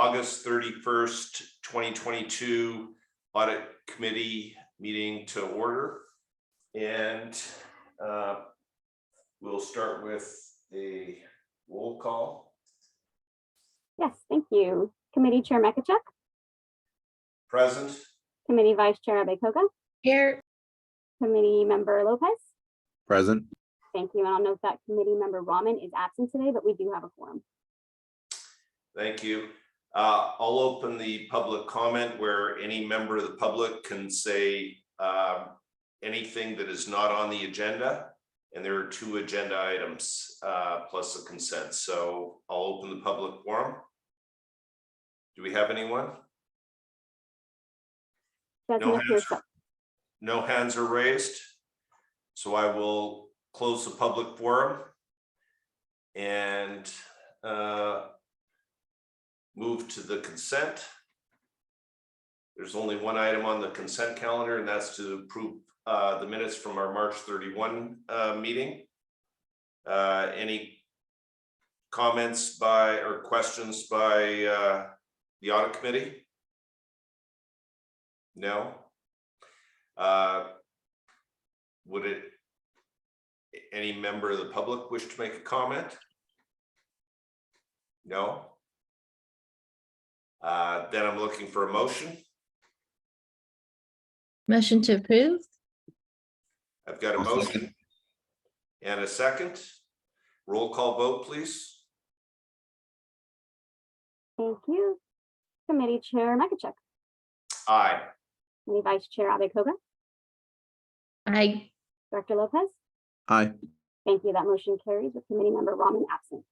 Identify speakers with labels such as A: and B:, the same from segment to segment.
A: August 31st, 2022 Audit Committee meeting to order. And we'll start with a roll call.
B: Yes, thank you. Committee Chair Mekachuk.
A: Present.
B: Committee Vice Chair Abekoga.
C: Here.
B: Committee Member Lopez.
D: Present.
B: Thank you. And I'll note that Committee Member Rahman is absent today, but we do have a quorum.
A: Thank you. I'll open the public comment where any member of the public can say anything that is not on the agenda. And there are 2 agenda items plus a consent. So I'll open the public forum. Do we have anyone? No hands are raised. So I will close the public forum and move to the consent. There's only one item on the consent calendar, and that's to approve the minutes from our March 31 meeting. Any comments by or questions by the audit committee? No. Would any member of the public wish to make a comment? No. Then I'm looking for a motion.
C: Motion to approve.
A: I've got a motion and a second. Roll call vote, please.
B: Thank you. Committee Chair Mekachuk.
A: Aye.
B: Committee Vice Chair Abekoga.
C: Aye.
B: Director Lopez.
D: Aye.
B: Thank you. That motion carries with Committee Member Rahman absent.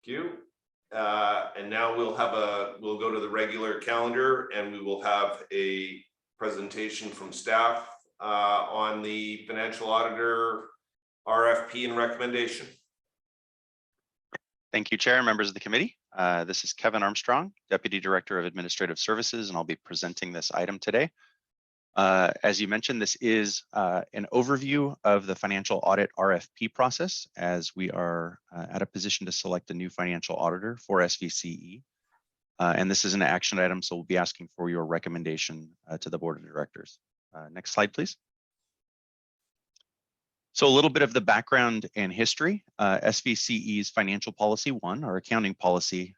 A: Thank you. And now we'll go to the regular calendar, and we will have a presentation from staff on the financial auditor RFP and recommendation.
E: Thank you, Chair and members of the committee. This is Kevin Armstrong, Deputy Director of Administrative Services, and I'll be presenting this item today. As you mentioned, this is an overview of the financial audit RFP process as we are at a position to select a new financial auditor for SVCE. And this is an action item, so we'll be asking for your recommendation to the Board of Directors. Next slide, please. So a little bit of the background and history. SVCE's Financial Policy 1, our accounting policy,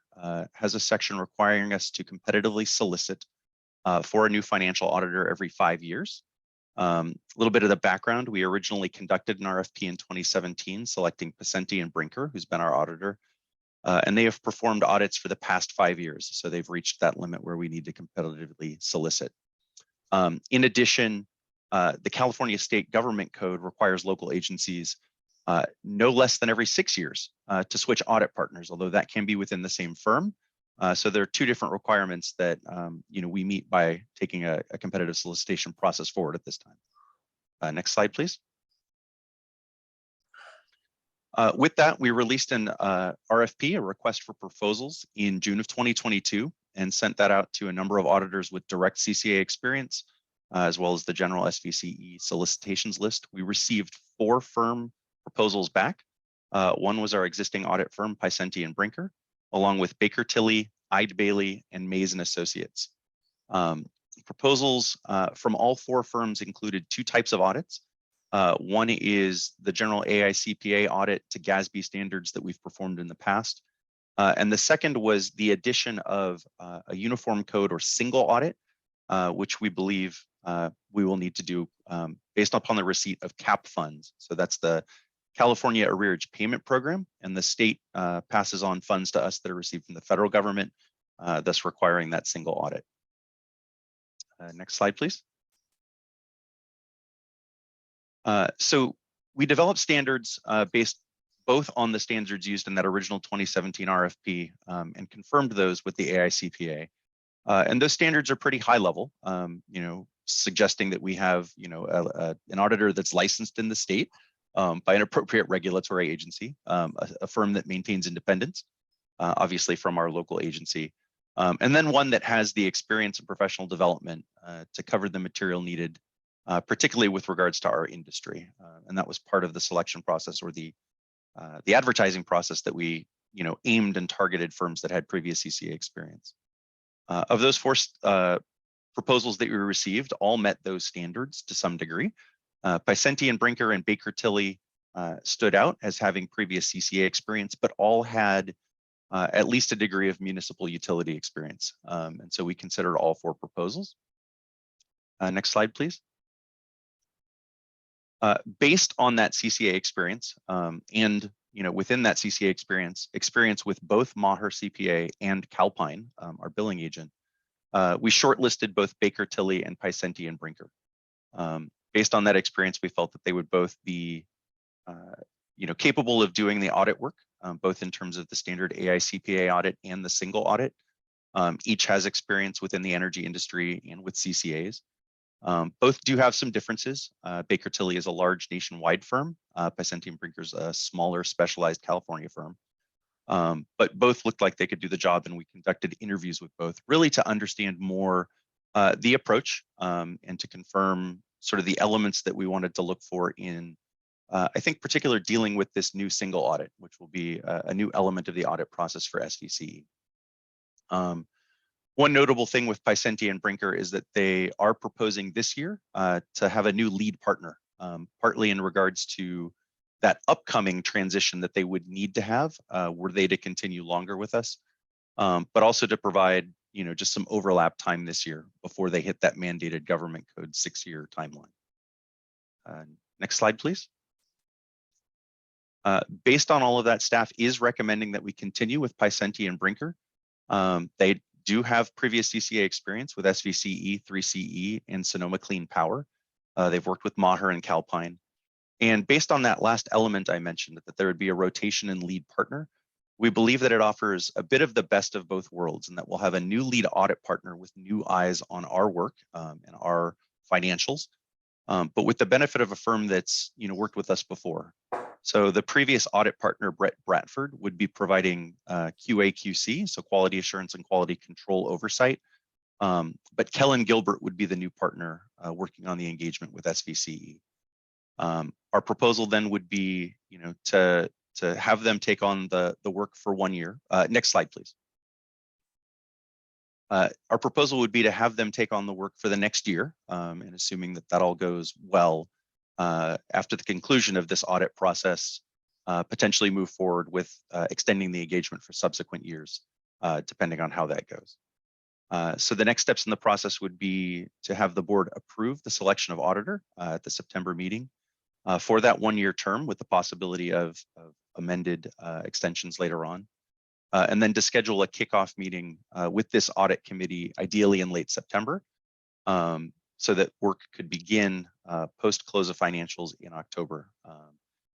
E: has a section requiring us to competitively solicit for a new financial auditor every 5 years. A little bit of the background: we originally conducted an RFP in 2017, selecting Pasenti and Brinker, who's been our auditor, and they have performed audits for the past 5 years. So they've reached that limit where we need to competitively solicit. In addition, the California State Government Code requires local agencies no less than every 6 years to switch audit partners, although that can be within the same firm. So there are 2 different requirements that we meet by taking a competitive solicitation process forward at this time. Next slide, please. With that, we released an RFP, a request for proposals, in June of 2022, and sent that out to a number of auditors with direct CCA experience, as well as the general SVCE solicitations list. We received 4 firm proposals back. One was our existing audit firm, Pasenti and Brinker, along with Baker Tilly, Eide Bailey, and Mays and Associates. Proposals from all 4 firms included 2 types of audits. One is the general AICPA audit to GASB standards that we've performed in the past. And the second was the addition of a uniform code or single audit, which we believe we will need to do based upon the receipt of CAP funds. So that's the California Arrearage Payment Program, and the state passes on funds to us that are received from the federal government, thus requiring that single audit. Next slide, please. So we developed standards based both on the standards used in that original 2017 RFP and confirmed those with the AICPA. And those standards are pretty high level, suggesting that we have, an auditor that's licensed in the state by an appropriate regulatory agency, a firm that maintains independence, obviously from our local agency, and then one that has the experience and professional development to cover the material needed, particularly with regards to our industry. And that was part of the selection process, or the advertising process that we aimed and targeted firms that had previous CCA experience. Of those four proposals that we received, all met those standards to some degree. Picenti and Brinker and Baker Tilly stood out as having previous CCA experience, but all had at least a degree of municipal utility experience. And so we considered all four proposals. Next slide, please. Based on that CCA experience, and within that CCA experience with both Maher CPA and Calpine, our billing agent, we shortlisted both Baker Tilly and Picenti and Brinker. Based on that experience, we felt that they would both be capable of doing the audit work, both in terms of the standard AICPA audit and the single audit. Each has experience within the energy industry and with CCAs. Both do have some differences. Baker Tilly is a large nationwide firm. Picenti and Brinker is a smaller specialized California firm. But both looked like they could do the job, and we conducted interviews with both really to understand more the approach and to confirm sort of the elements that we wanted to look for in, I think, particular dealing with this new single audit, which will be a new element of the audit process for SVCE. One notable thing with Picenti and Brinker is that they are proposing this year to have a new lead partner, partly in regards to that upcoming transition that they would need to have were they to continue longer with us, but also to provide just some overlap time this year before they hit that mandated government code 6-year timeline. Next slide, please. Based on all of that, staff is recommending that we continue with Picenti and Brinker. They do have previous CCA experience with SVCE, 3CE, and Sonoma Clean Power. They've worked with Maher and Calpine. And based on that last element I mentioned, that there would be a rotation in lead partner, we believe that it offers a bit of the best of both worlds, and that we'll have a new lead audit partner with new eyes on our work and our financials, but with the benefit of a firm that's worked with us before. So the previous audit partner, Brett Bradford, would be providing QA/QC, so quality assurance and quality control oversight. But Kellen Gilbert would be the new partner working on the engagement with SVCE. Our proposal then would be, to have them take on the work for 1 year. Next slide, please. Our proposal would be to have them take on the work for the next year, and assuming that that all goes well, after the conclusion of this audit process, potentially move forward with extending the engagement for subsequent years, depending on how that goes. So the next steps in the process would be to have the board approve the selection of auditor at the September meeting for that 1-year term, with the possibility of amended extensions later on. And then to schedule a kickoff meeting with this audit committee, ideally in late September, so that work could begin post close of financials in October.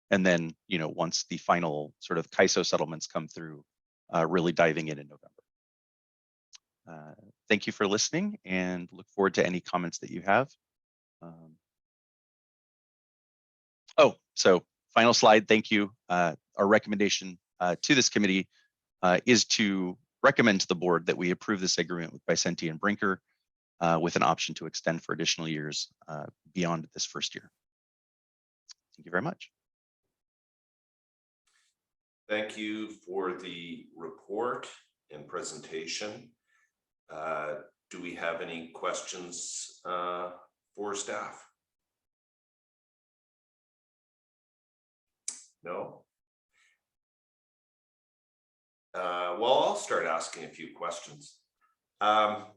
E: And then, once the final sort of CAISO settlements come through, really diving in November. Thank you for listening, and look forward to any comments that you have. So final slide, thank you. Our recommendation to this committee is to recommend to the board that we approve this agreement with Picenti and Brinker, with an option to extend for additional years beyond this first year. Thank you very much.
A: Thank you for the report and presentation. Do we have any questions for staff? No? Well, I'll start asking a few questions. How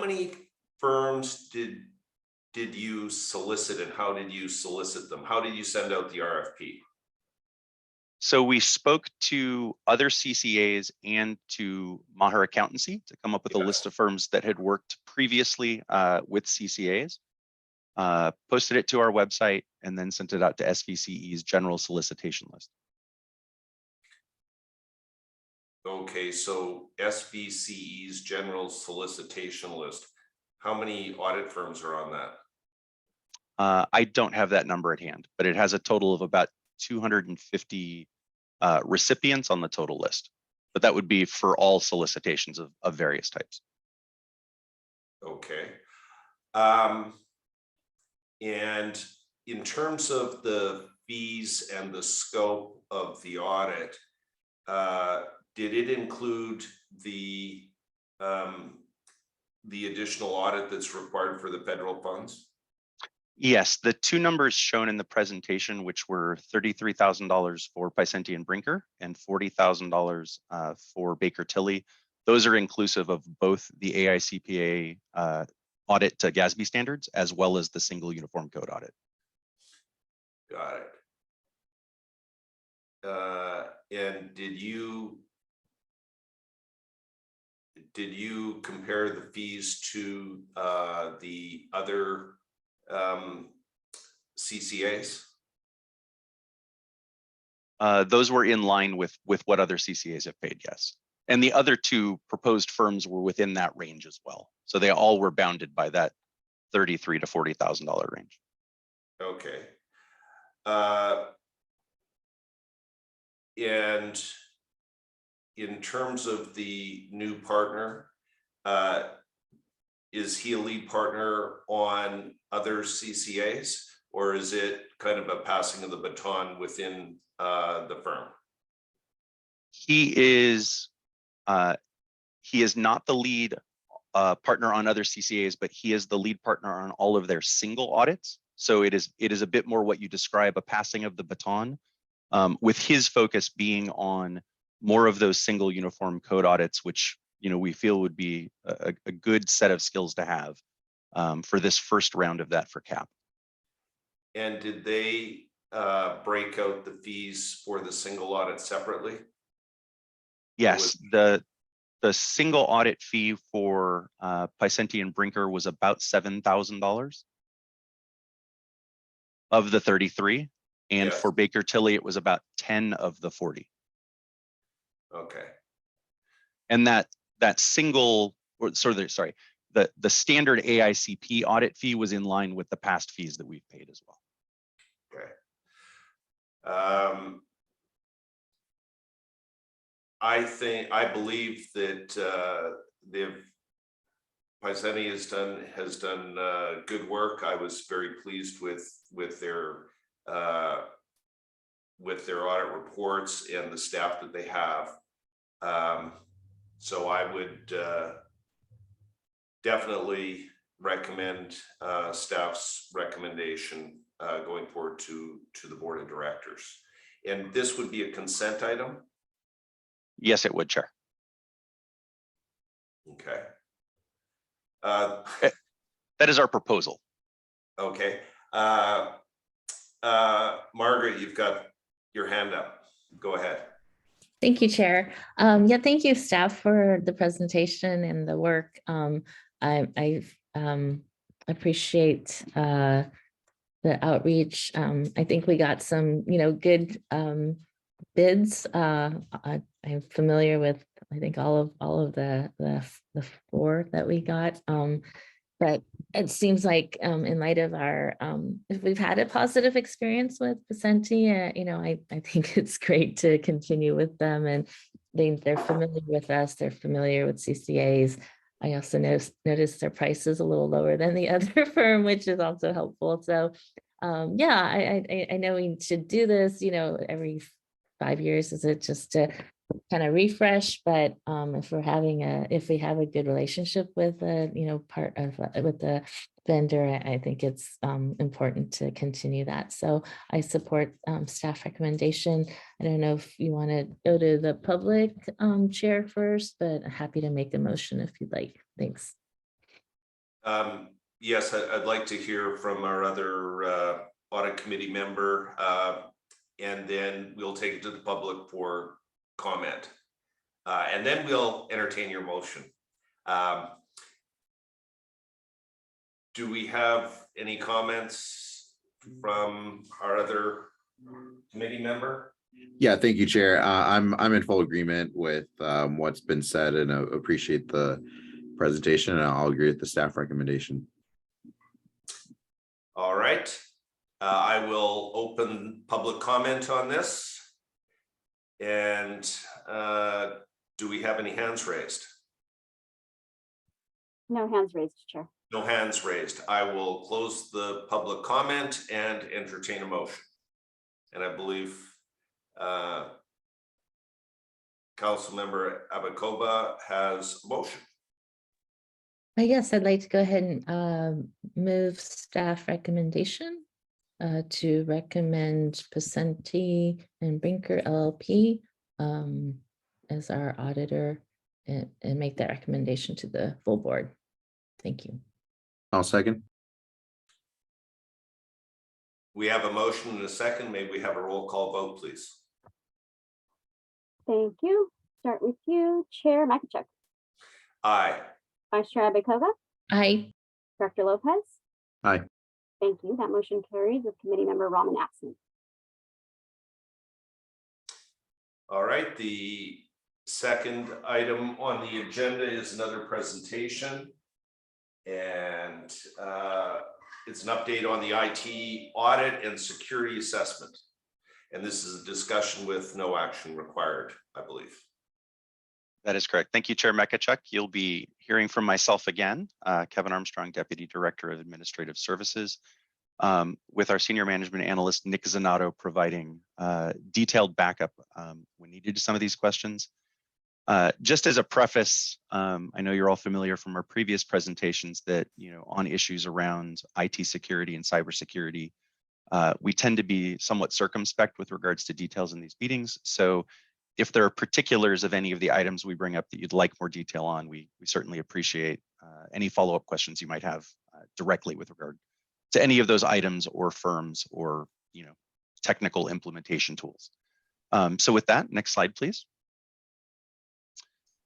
A: many firms did you solicit, and how did you solicit them? How did you send out the RFP?
E: So we spoke to other CCAs and to Maher Accountancy to come up with a list of firms that had worked previously with CCAs, posted it to our website, and then sent it out to SVCE's general solicitation list.
A: Okay, so SVCE's general solicitation list, how many audit firms are on that?
E: I don't have that number at hand, but it has a total of about 250 recipients on the total list. But that would be for all solicitations of various types.
A: Okay. And in terms of the fees and the scope of the audit, did it include the additional audit that's required for the federal funds?
E: Yes, the two numbers shown in the presentation, which were $33,000 for Picenti and Brinker and $40,000 for Baker Tilly, those are inclusive of both the AICPA audit to GASB standards, as well as the single uniform code audit.
A: Got it. And did you compare the fees to the other CCAs?
E: Those were in line with what other CCAs have paid, yes. And the other two proposed firms were within that range as well. So they all were bounded by that $33,000 to $40,000 range.
A: Okay. And in terms of the new partner, is he a lead partner on other CCAs, or is it kind of a passing of the baton within the firm?
E: He is not the lead partner on other CCAs, but he is the lead partner on all of their single audits. So it is a bit more what you describe, a passing of the baton, with his focus being on more of those single uniform code audits, which we feel would be a good set of skills to have for this first round of that for CAP.
A: And did they break out the fees for the single audit separately?
E: Yes, the single audit fee for Picenti and Brinker was about $7,000 of the 33, and
A: Yes.
E: for Baker Tilly it was about 10 of the 40.
A: Okay.
E: And that single, or sorry, the standard AICP audit fee was in line with the past fees that we've paid as well.
A: Okay. I believe that Picenti has done good work. I was very pleased with their audit reports and the staff that they have. So I would definitely recommend staff's recommendation going forward to the board of directors. And this would be a consent item?
E: Yes, it would, Chair.
A: Okay.
E: That is our proposal.
A: Okay. Margaret, you've got your hand up. Go ahead.
C: Thank you, Chair. Yeah, thank you, staff, for the presentation and the work. I appreciate the outreach. I think we got some, good bids. I'm familiar with, I think, all of the four that we got. But it seems like in light of our, if we've had a positive experience with Picenti, I think it's great to continue with them, and they're familiar with us. They're familiar with CCAs. I also noticed their price is a little lower than the other firm, which is also helpful. So yeah, I know we should do this, every 5 years. Is it just to kind of refresh? But if we have a good relationship with with the vendor, I think it's important to continue that. So I support staff recommendation. I don't know if you want to go to the public chair first, but I'm happy to make a motion if you'd like. Thanks.
A: Yes, I'd like to hear from our other audit committee member, and then we'll take it to the public for comment, and then we'll entertain your motion. Do we have any comments from our other committee member?
D: Yeah, thank you, Chair. I'm in full agreement with what's been said, and appreciate the presentation, and I'll agree with the staff recommendation.
A: All right. I will open public comment on this. And do we have any hands raised?
B: No hands raised, Chair.
A: No hands raised. I will close the public comment and entertain a motion. And I believe Councilmember Abacoba has a motion.
C: Yes, I'd like to go ahead and move staff recommendation to recommend Pacenti and Brinker LLP as our auditor and make that recommendation to the full board. Thank you.
D: I'll second.
A: We have a motion and a second. May we have a roll call vote, please?
B: Thank you. Start with you, Chair Makachuk,
A: Aye.
B: Vice Chair Abakova,
C: Aye.
B: Director Lopez.
D: Aye.
B: Thank you. That motion carries with Committee Member Rahman absent.
A: All right, the second item on the agenda is another presentation. And it's an update on the IT audit and security assessment. And this is a discussion with no action required, I believe.
E: That is correct. Thank you, Chair Mekachuk. You'll be hearing from myself again, Kevin Armstrong, Deputy Director of Administrative Services, with our Senior Management Analyst, Nick Zanato, providing detailed backup when needed to some of these questions. Just as a preface, I know you're all familiar from our previous presentations that, on issues around IT security and cybersecurity, we tend to be somewhat circumspect with regards to details in these meetings. So if there are particulars of any of the items we bring up that you'd like more detail on, we certainly appreciate any follow-up questions you might have directly with regard to any of those items or firms or technical implementation tools. So with that, next slide, please.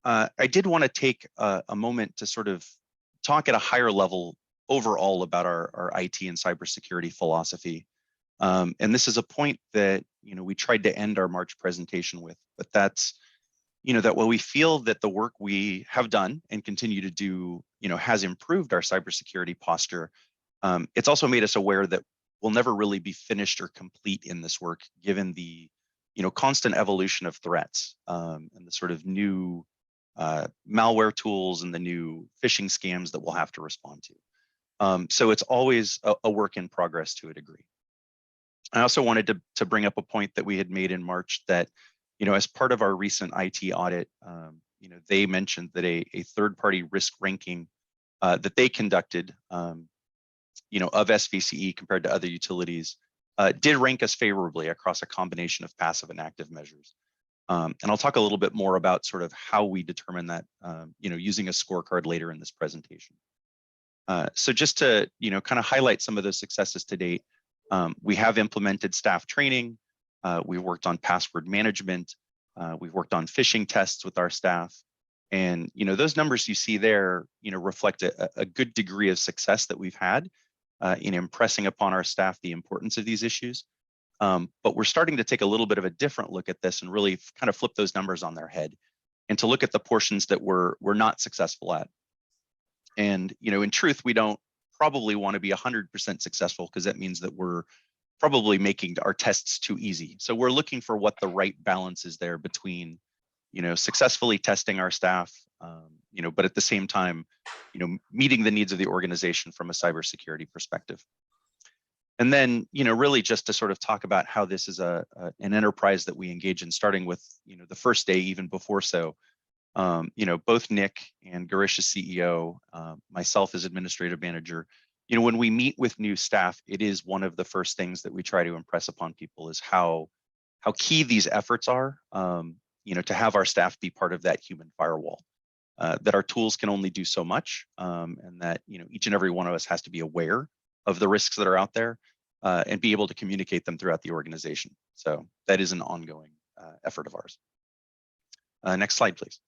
E: I did want to take a moment to sort of talk at a higher level overall about our IT and cybersecurity philosophy. And this is a point that we tried to end our March presentation with, but that's that while we feel that the work we have done and continue to do has improved our cybersecurity posture, it's also made us aware that we'll never really be finished or complete in this work, given the constant evolution of threats and the sort of new malware tools and the new phishing scams that we'll have to respond to. So it's always a work in progress to a degree. I also wanted to bring up a point that we had made in March that, as part of our recent IT audit, they mentioned that a third-party risk ranking that they conducted, of SVCE compared to other utilities, did rank us favorably across a combination of passive and active measures. And I'll talk a little bit more about sort of how we determine that, using a scorecard later in this presentation. So just to, kind of highlight some of those successes to date, we have implemented staff training. We've worked on password management. We've worked on phishing tests with our staff. And, those numbers you see there, reflect a good degree of success that we've had in impressing upon our staff the importance of these issues. But we're starting to take a little bit of a different look at this and really kind of flip those numbers on their head and to look at the portions that we're not successful at. And, in truth, we don't probably want to be 100% successful because that means that we're probably making our tests too easy. So we're looking for what the right balance is there between, successfully testing our staff, but at the same time, meeting the needs of the organization from a cybersecurity perspective. And then, really just to sort of talk about how this is an enterprise that we engage in, starting with, the first day, even before so, both Nick and Garish as CEO, myself as administrative manager, when we meet with new staff, it is one of the first things that we try to impress upon people is how key these efforts are, to have our staff be part of that human firewall, that our tools can only do so much, and that, each and every one of us has to be aware of the risks that are out there and be able to communicate them throughout the organization. So that is an ongoing effort of ours. Next slide, please.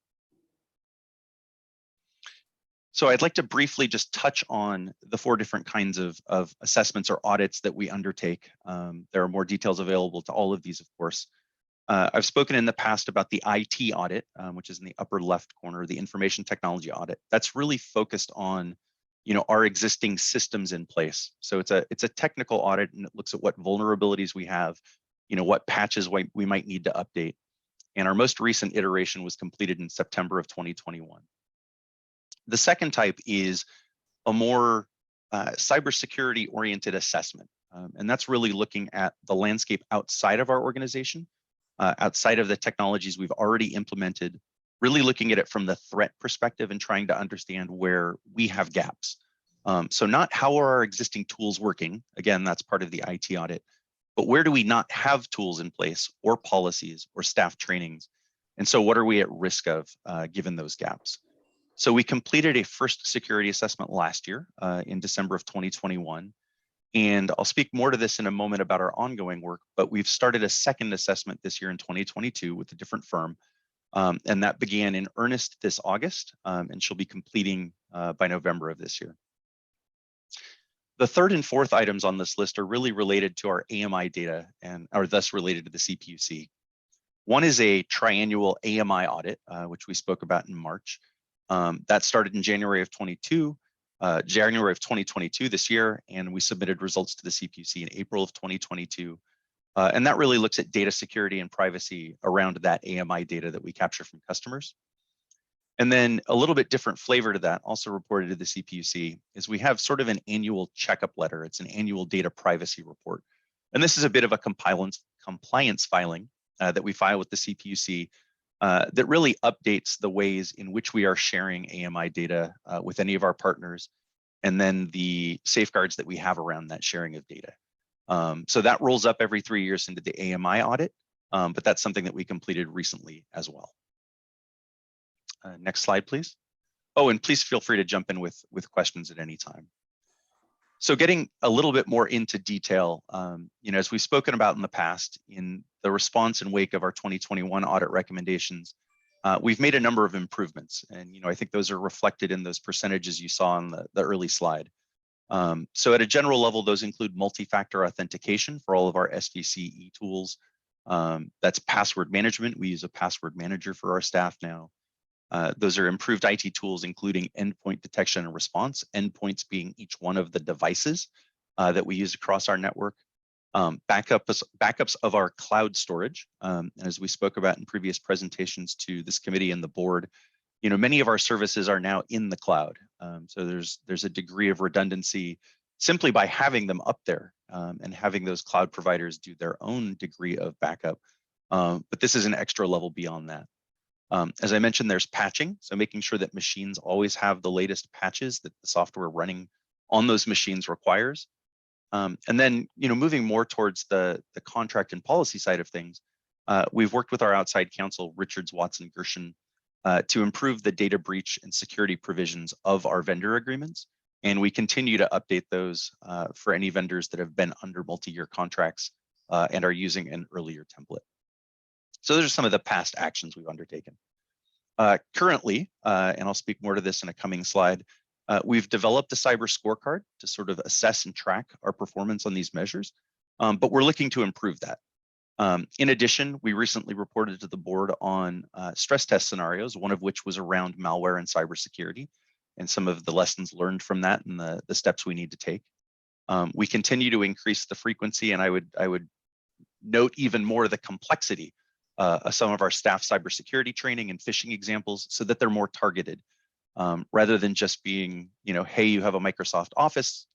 E: So I'd like to briefly just touch on the 4 different kinds of assessments or audits that we undertake. There are more details available to all of these, of course. I've spoken in the past about the IT audit, which is in the upper left corner, the information technology audit. That's really focused on our existing systems in place. So it's a technical audit, and it looks at what vulnerabilities we have, what patches we might need to update. And our most recent iteration was completed in September of 2021. The second type is a more cybersecurity oriented assessment. And that's really looking at the landscape outside of our organization outside of the technologies we've already implemented, really looking at it from the threat perspective and trying to understand where we have gaps. So not how are our existing tools working? Again, that's part of the IT audit, but where do we not have tools in place or policies or staff trainings? And so what are we at risk of given those gaps? So we completed a first security assessment last year in December of 2021. And I'll speak more to this in a moment about our ongoing work, but we've started a second assessment this year in 2022 with a different firm. And that began in earnest this August, and she'll be completing by November of this year. The third and fourth items on this list are really related to our AMI data and are thus related to the CPUC. One is a triannual AMI audit, which we spoke about in March. That started in January of 2022 this year, and we submitted results to the CPUC in April of 2022. And that really looks at data security and privacy around that AMI data that we capture from customers. And then a little bit different flavor to that, also reported to the CPUC, is we have sort of an annual checkup letter. It's an annual data privacy report. And this is a bit of a compliance filing that we file with the CPUC that really updates the ways in which we are sharing AMI data with any of our partners, and then the safeguards that we have around that sharing of data. So that rolls up every 3 years into the AMI audit, but that's something that we completed recently as well. Next slide, please. Oh, and please feel free to jump in with questions at any time. So getting a little bit more into detail, as we've spoken about in the past, in the response and wake of our 2021 audit recommendations, we've made a number of improvements. And I think those are reflected in those percentages you saw on the early slide. So at a general level, those include multi-factor authentication for all of our SVCE tools. That's password management. We use a password manager for our staff now. Those are improved IT tools, including endpoint detection and response, endpoints being each one of the devices that we use across our network. Backups of our cloud storage. As we spoke about in previous presentations to this committee and the board, many of our services are now in the cloud. So there's a degree of redundancy simply by having them up there and having those cloud providers do their own degree of backup. But this is an extra level beyond that. As I mentioned, there's patching, so making sure that machines always have the latest patches that the software running on those machines requires. And then, moving more towards the contract and policy side of things, we've worked with our outside counsel, Richards, Watson, Gershon, to improve the data breach and security provisions of our vendor agreements. And we continue to update those for any vendors that have been under multi-year contracts and are using an earlier template. So those are some of the past actions we've undertaken. Currently, and I'll speak more to this in a coming slide, we've developed a cyber scorecard to sort of assess and track our performance on these measures, but we're looking to improve that. In addition, we recently reported to the board on stress test scenarios, one of which was around malware and cybersecurity, and some of the lessons learned from that and the steps we need to take. We continue to increase the frequency, and I would note even more the complexity of some of our staff cybersecurity training and phishing examples, so that they're more targeted, rather than just being, hey, you have a Microsoft Office,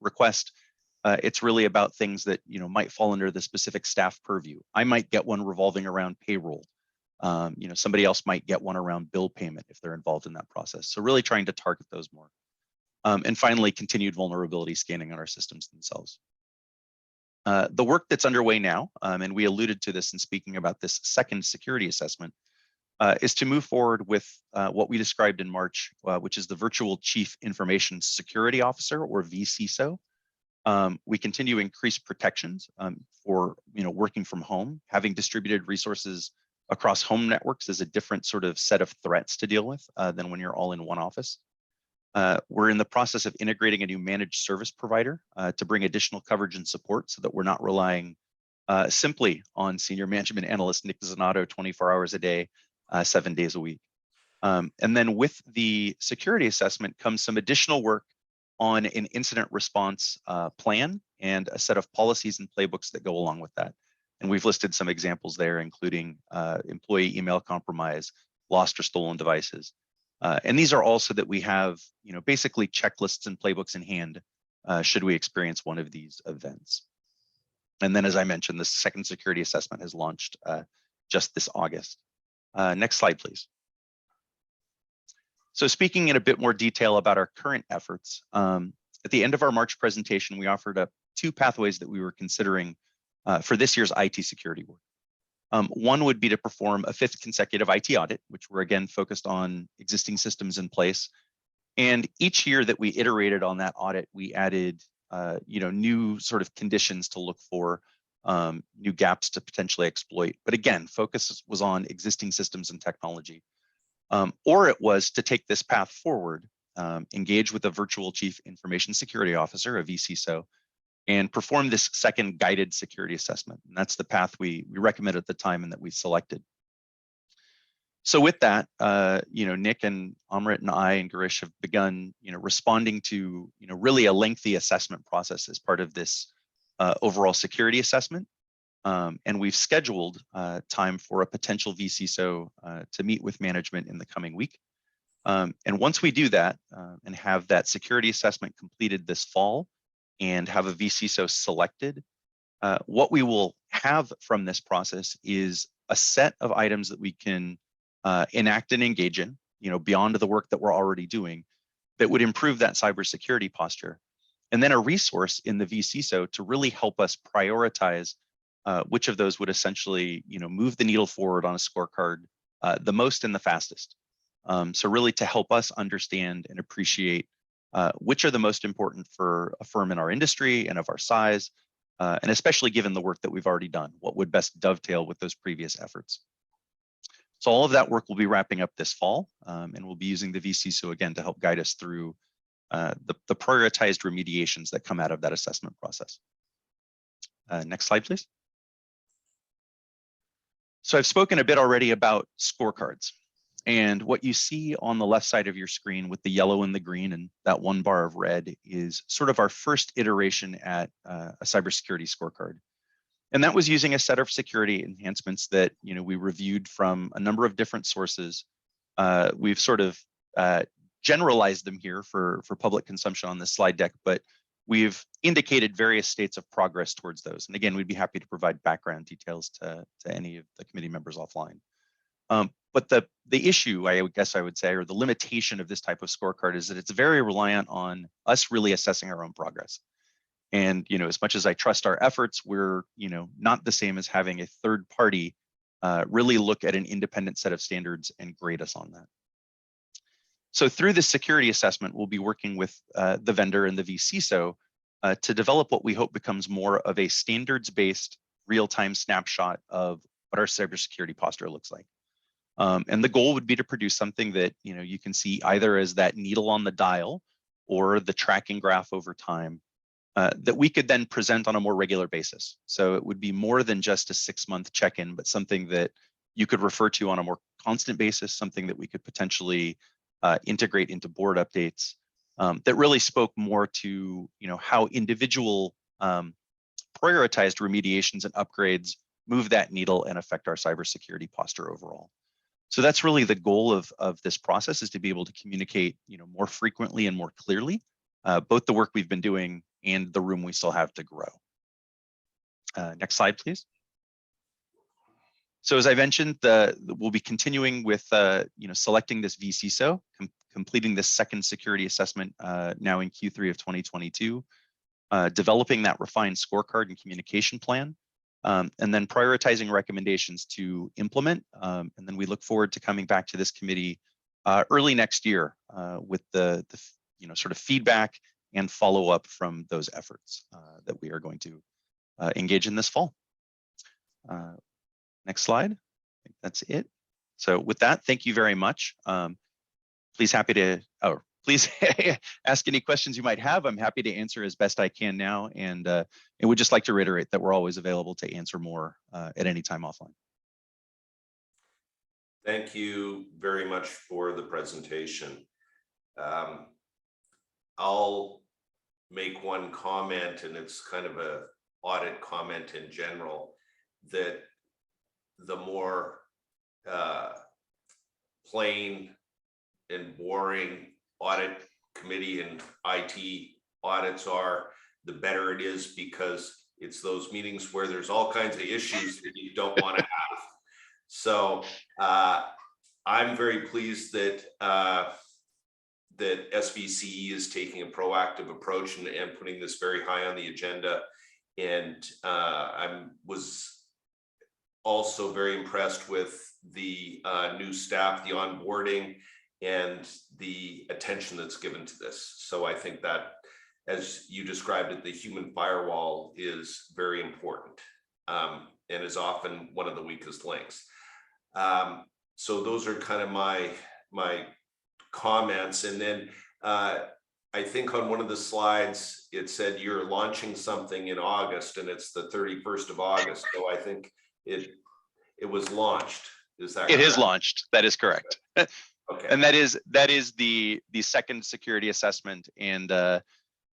E: request. It's really about things that might fall under the specific staff purview. I might get one revolving around payroll. Somebody else might get one around bill payment if they're involved in that process. So really trying to target those more. And finally, continued vulnerability scanning on our systems themselves. The work that's underway now, and we alluded to this in speaking about this second security assessment, is to move forward with what we described in March, which is the Virtual Chief Information Security Officer, or VCISO. We continue to increase protections for working from home. Having distributed resources across home networks is a different sort of set of threats to deal with than when you're all in one office. We're in the process of integrating a new managed service provider to bring additional coverage and support, so that we're not relying simply on senior management analyst Nick Zanato 24 hours a day, 7 days a week. And then with the security assessment comes some additional work on an incident response plan and a set of policies and playbooks that go along with that. And we've listed some examples there, including employee email compromise, lost or stolen devices. And these are also that we have, basically checklists and playbooks in hand should we experience one of these events. And then, as I mentioned, the second security assessment has launched just this August. Next slide, please. So speaking in a bit more detail about our current efforts, at the end of our March presentation, we offered up 2 pathways that we were considering for this year's IT security work. One would be to perform a 5th consecutive IT audit, which we're again focused on existing systems in place. And each year that we iterated on that audit, we added new sort of conditions to look for, new gaps to potentially exploit. But again, focus was on existing systems and technology. Or it was to take this path forward, engage with a virtual chief information security officer, a VCSO, and perform this second guided security assessment. And that's the path we recommended at the time and that we selected. So with that, Nick and Amrit and I and Girish have begun, responding to, really a lengthy assessment process as part of this overall security assessment. And we've scheduled time for a potential VCSO to meet with management in the coming week. And once we do that and have that security assessment completed this fall and have a VCSO selected, what we will have from this process is a set of items that we can enact and engage in, beyond the work that we're already doing, that would improve that cybersecurity posture. And then a resource in the VCSO to really help us prioritize which of those would essentially, move the needle forward on a scorecard the most and the fastest. So really to help us understand and appreciate which are the most important for a firm in our industry and of our size, and especially given the work that we've already done, what would best dovetail with those previous efforts. So all of that work will be wrapping up this fall, and we'll be using the VCSO again to help guide us through the prioritized remediations that come out of that assessment process. Next slide, please. So I've spoken a bit already about scorecards, and what you see on the left side of your screen with the yellow and the green and that 1 bar of red is sort of our first iteration at a cybersecurity scorecard. And that was using a set of security enhancements that we reviewed from a number of different sources. We've sort of generalized them here for public consumption on this slide deck, but we've indicated various states of progress towards those. And again, we'd be happy to provide background details to any of the committee members offline. But the issue, I guess I would say, or the limitation of this type of scorecard is that it's very reliant on us really assessing our own progress. And as much as I trust our efforts, we're not the same as having a third party really look at an independent set of standards and grade us on that. So through this security assessment, we'll be working with the vendor and the VCSO to develop what we hope becomes more of a standards-based real-time snapshot of what our cybersecurity posture looks like. And the goal would be to produce something that you can see either as that needle on the dial or the tracking graph over time that we could then present on a more regular basis. So it would be more than just a 6-month check-in, but something that you could refer to on a more constant basis, something that we could potentially integrate into board updates that really spoke more to how individual prioritized remediations and upgrades move that needle and affect our cybersecurity posture overall. So that's really the goal of this process, is to be able to communicate more frequently and more clearly both the work we've been doing and the room we still have to grow. Next slide, please. So as I mentioned, we'll be continuing with selecting this VCSO, completing this second security assessment now in Q3 of 2022, developing that refined scorecard and communication plan, and then prioritizing recommendations to implement. And then we look forward to coming back to this committee early next year with the sort of feedback and follow up from those efforts that we are going to engage in this fall. Next slide. I think that's it. So with that, thank you very much. Please ask any questions you might have. I'm happy to answer as best I can now, and would just like to reiterate that we're always available to answer more at any time offline.
A: Thank you very much for the presentation. I'll make one comment, and it's kind of an audit comment in general, that the more plain and boring audit committee and IT audits are, the better it is, because It's those meetings where there's all kinds of issues that you don't want to have. So I'm very pleased that that SVCE is taking a proactive approach and putting this very high on the agenda. And I was also very impressed with the new staff, the onboarding, and the attention that's given to this. So I think that, as you described it, the human firewall is very important and is often one of the weakest links. So those are kind of my comments. And then I think on one of the slides, it said you're launching something in August, and it's the 31st of August. So I think it was launched. Is that correct?
E: It is launched. That is correct.
A: Okay.
E: And that is the second security assessment. And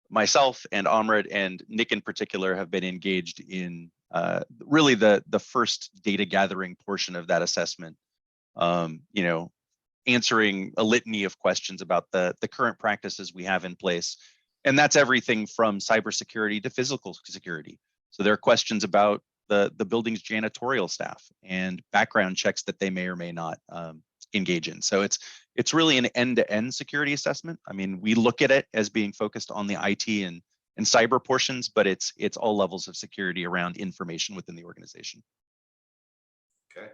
E: myself and Amrit and Nick in particular have been engaged in really the first data gathering portion of that assessment. You know, answering a litany of questions about the current practices we have in place. And that's everything from cybersecurity to physical security. So there are questions about the building's janitorial staff and background checks that they may or may not engage in. So it's really an end-to-end security assessment. I mean, we look at it as being focused on the IT and cyber portions, but it's all levels of security around information within the organization.
A: Okay.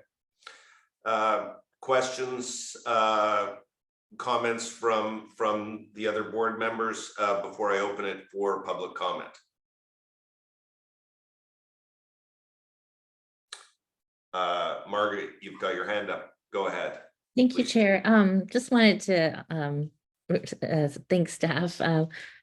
A: Questions, comments from the other board members before I open it for public comment? Margaret, you've got your hand up. Go ahead.
C: Thank you,
A: Please.
C: Chair. Just wanted to thank staff.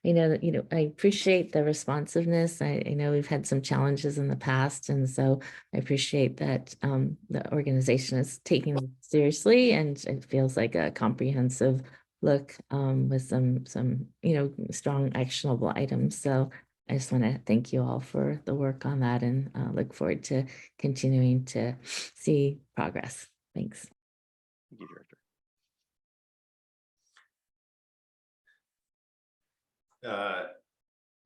C: You know, I appreciate the responsiveness. I know we've had some challenges in the past, and so I appreciate that the organization is taking it seriously, and it feels like a comprehensive look with some strong actionable items. So I just want to thank you all for the work on that, and look forward to continuing to see progress. Thanks.
E: Thank you, Director.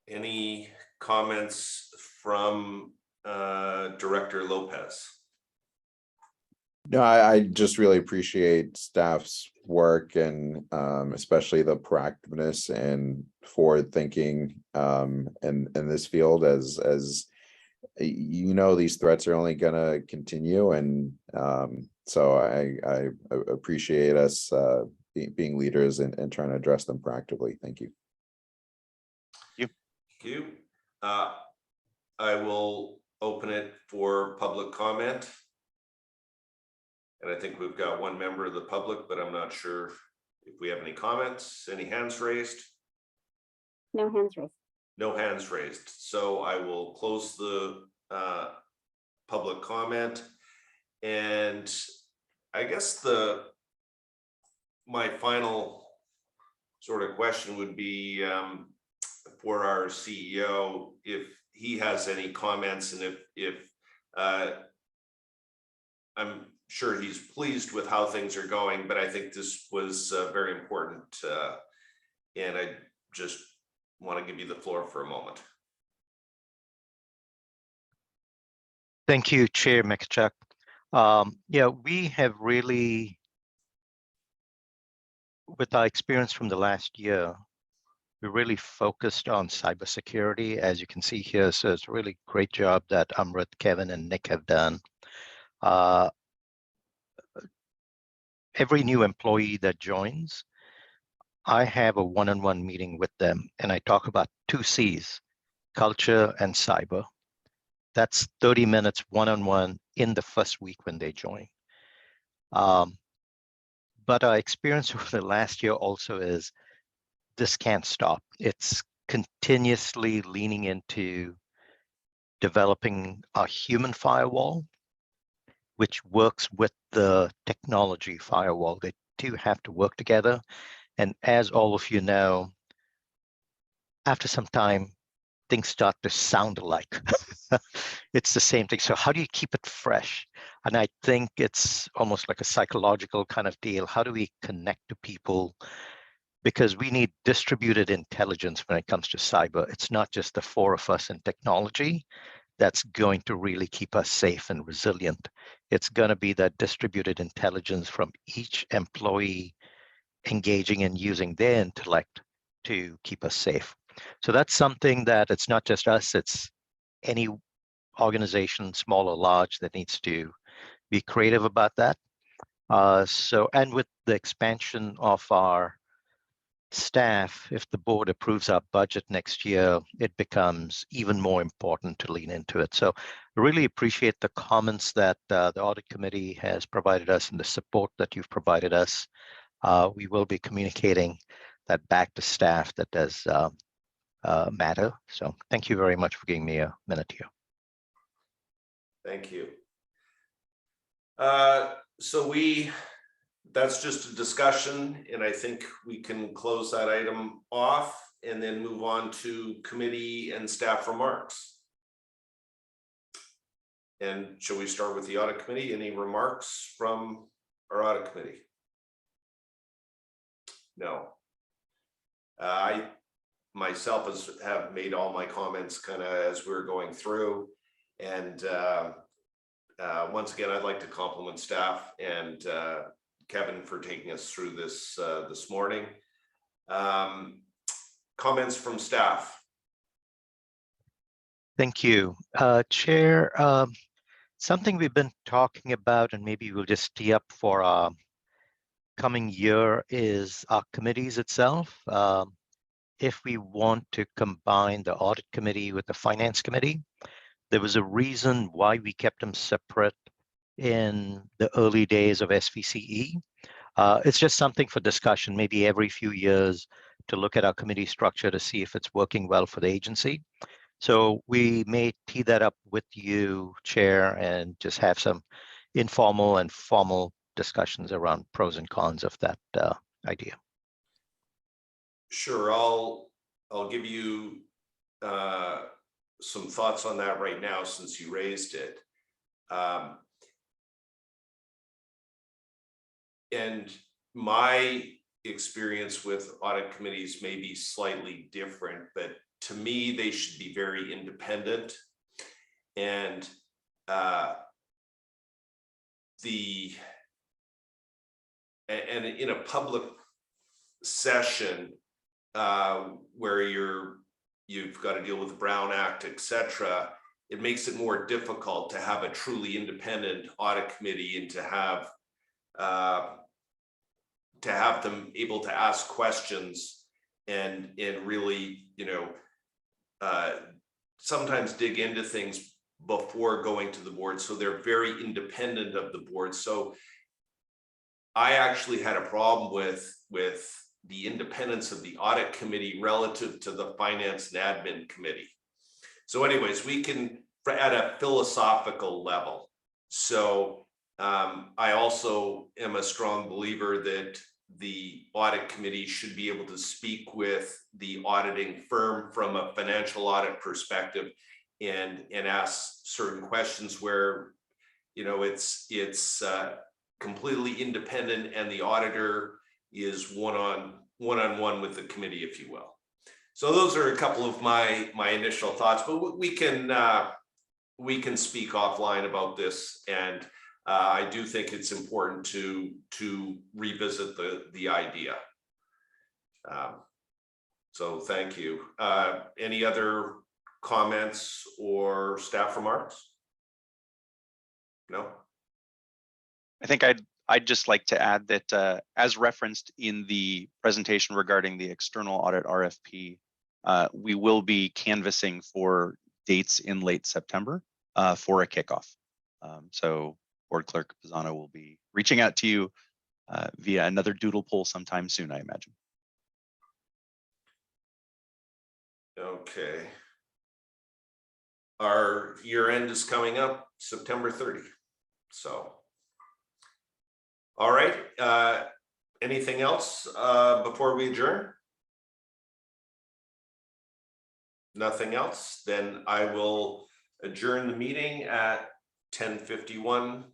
A: Any comments from Director Lopez?
D: No, I just really appreciate staff's work, and especially the proactiveness and forward thinking in this field, as you know, these threats are only going to continue, and so I appreciate us being leaders and trying to address them proactively. Thank you.
A: Thank you. I will open it for public comment. And I think we've got one member of the public, but I'm not sure if we have any comments. Any hands raised?
B: No hands raised.
A: No hands raised. So I will close the public comment. And I guess my final sort of question would be for our CEO, if he has any comments, and if I'm sure he's pleased with how things are going, but I think this was very important, and I just want to give you the floor for a moment.
F: Thank you, Chair Mikachuk. Yeah, we have really, with our experience from the last year, we really focused on cybersecurity, as you can see here. So it's a really great job that Amrit, Kevin, and Nick have done. Every new employee that joins, I have a one-on-one meeting with them, and I talk about 2 C's, culture and cyber. That's 30 minutes one-on-one in the first week when they join. But our experience over the last year also is this can't stop. It's continuously leaning into developing a human firewall, which works with the technology firewall. They do have to work together. And as all of you know, after some time, things start to sound alike. It's the same thing. So how do you keep it fresh? And I think it's almost like a psychological kind of deal. How do we connect to people because we need distributed intelligence when it comes to cyber. It's not just the four of us in technology that's going to really keep us safe and resilient. It's going to be that distributed intelligence from each employee engaging and using their intellect to keep us safe. So that's something that it's not just us, it's any organization, small or large, that needs to be creative about that. And with the expansion of our staff, if the board approves our budget next year, it becomes even more important to lean into it. So I really appreciate the comments that the audit committee has provided us and the support that you've provided us. We will be communicating that back to staff that does matter. So thank you very much for giving me a minute here.
A: Thank you. So that's just a discussion, and I think we can close that item off and then move on to committee and staff remarks. And shall we start with the audit committee? Any remarks from our audit committee? No. I myself have made all my comments kind of as we're going through, and once again, I'd like to compliment staff and Kevin for taking us through this this morning. Comments from staff.
F: Thank you, Chair. Something we've been talking about, and maybe we'll just tee up for our coming year, is our committees itself. If we want to combine the audit committee with the finance committee, there was a reason why we kept them separate in the early days of SVCE. It's just something for discussion, maybe every few years, to look at our committee structure to see if it's working well for the agency. So we may tee that up with you, Chair, and just have some informal and formal discussions around pros and cons of that idea.
A: Sure, I'll give you some thoughts on that right now since you raised it. And my experience with audit committees may be slightly different, but to me, they should be very independent. And in a public session where you've got to deal with the Brown Act, etc., it makes it more difficult to have a truly independent audit committee and to have them able to ask questions and really, sometimes dig into things before going to the board. So they're very independent of the board. So I actually had a problem with the independence of the audit committee relative to the finance and admin committee. So anyways, we can, at a philosophical level. So I also am a strong believer that the audit committee should be able to speak with the auditing firm from a financial audit perspective and ask certain questions where, it's completely independent and the auditor is one-on-one with the committee, if you will. So those are a couple of my initial thoughts, but we can speak offline about this, and I do think it's important to revisit the idea. So thank you. Any other comments or staff remarks? No.
E: I think I'd just like to add that as referenced in the presentation regarding the external audit RFP, we will be canvassing for dates in late September for a kickoff. So Board Clerk Pisano will be reaching out to you via another doodle poll sometime soon, I imagine.
A: Okay. Our year end is coming up September 30. So, all right. Anything else before we adjourn? Nothing else? Then I will adjourn the meeting at 10:51